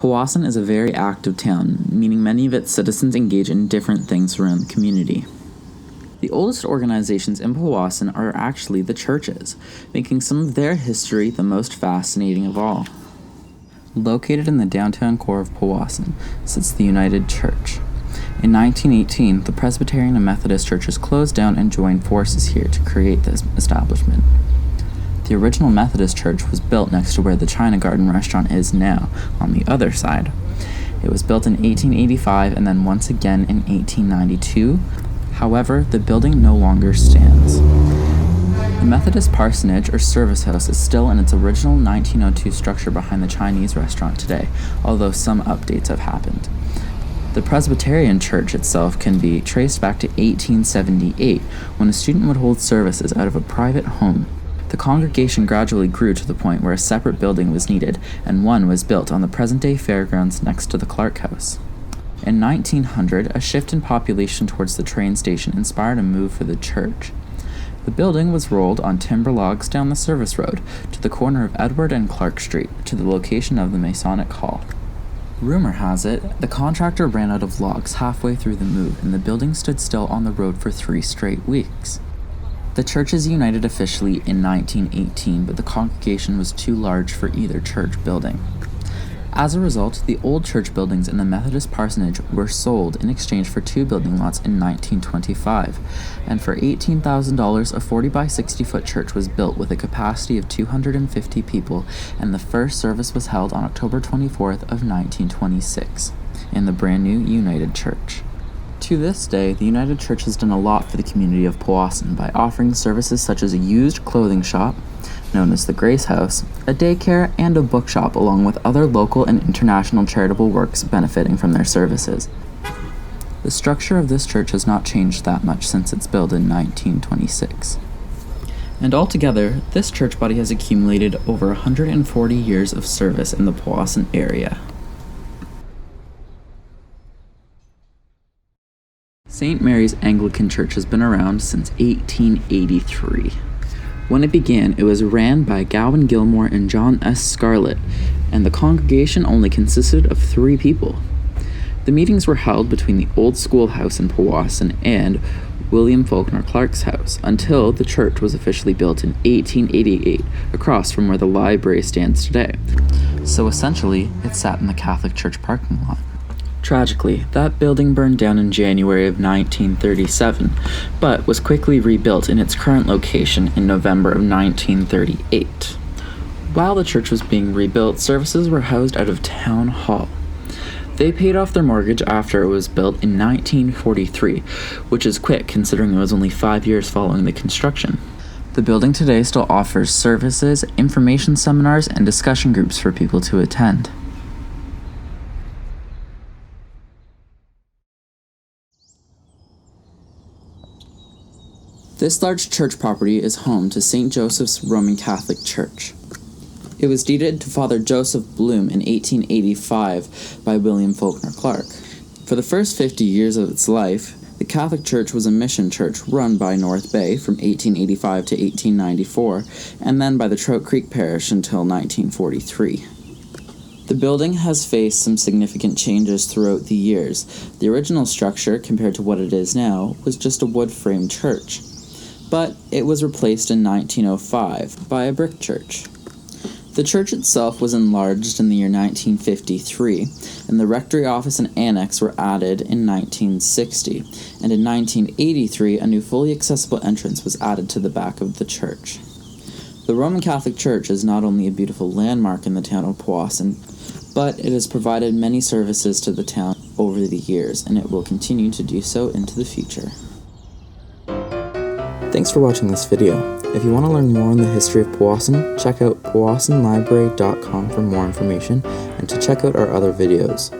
Powassan is a very active town, meaning many of its citizens engage in different things around the community. The oldest organizations in Powassan are actually the churches, making some of their history the most fascinating of all. Located in the downtown core of Powassan sits the United Church. In 1918, the Presbyterian and Methodist churches closed down and joined forces here to create this establishment. The original Methodist church was built next to where the China Garden restaurant is now, on the other side. It was built in 1885 and then once again in 1892. However, the building no longer stands. The Methodist parsonage or service house is still in its original 1902 structure behind the Chinese restaurant today, although some updates have happened. The Presbyterian church itself can be traced back to 1878, when a student would hold services out of a private home. The congregation gradually grew to the point where a separate building was needed, and one was built on the present-day fairgrounds next to the Clark House. In 1900, a shift in population towards the train station inspired a move for the church. The building was rolled on timber logs down the service road to the corner of Edward and Clark Street to the location of the Masonic Hall. Rumor has it, the contractor ran out of logs halfway through the move and the building stood still on the road for 3 straight weeks. The churches united officially in 1918, but the congregation was too large for either church building. As a result, the old church buildings in the Methodist parsonage were sold in exchange for 2 building lots in 1925, and for $18,000 a 40 by 60 foot church was built with a capacity of 250 people, and the first service was held on October 24th of 1926 in the brand new United Church. To this day, the United Church has done a lot for the community of Powassan by offering services such as a used clothing shop, known as the Grace House, a daycare, and a bookshop, along with other local and international charitable works benefiting from their services. The structure of this church has not changed that much since its build in 1926. And altogether, this church body has accumulated over 140 years of service in the Powassan area. St. Mary's Anglican Church has been around since 1883. When it began, it was ran by Gowan Gilmore and John S. Scarlett, and the congregation only consisted of 3 people. The meetings were held between the old schoolhouse in Powassan and William Faulkner Clark's house until the church was officially built in 1888, across from where the library stands today. So essentially, it sat in the Catholic Church parking lot. Tragically, that building burned down in January of 1937, but was quickly rebuilt in its current location in November of 1938. While the church was being rebuilt, services were housed out of Town Hall. They paid off their mortgage after it was built in 1943, which is quick considering it was only 5 years following the construction. The building today still offers services, information seminars, and discussion groups for people to attend. This large church property is home to St. Joseph's Roman Catholic Church. It was deeded to Father Joseph Bloom in 1885 by William Faulkner Clark. For the first 50 years of its life, the Catholic Church was a mission church run by North Bay from 1885 to 1894, and then by the Trout Creek Parish until 1943. The building has faced some significant changes throughout the years. The original structure, compared to what it is now, was just a wood-framed church, but it was replaced in 1905 by a brick church. The church itself was enlarged in the year 1953, and the rectory office and annex were added in 1960, and in 1983 a new fully accessible entrance was added to the back of the church. The Roman Catholic Church is not only a beautiful landmark in the town of Powassan, but it has provided many services to the town over the years, and it will continue to do so into the future. Thanks for watching this video. If you want to learn more on the history of Powassan, check out powassanlibrary.com for more information and to check out our other videos.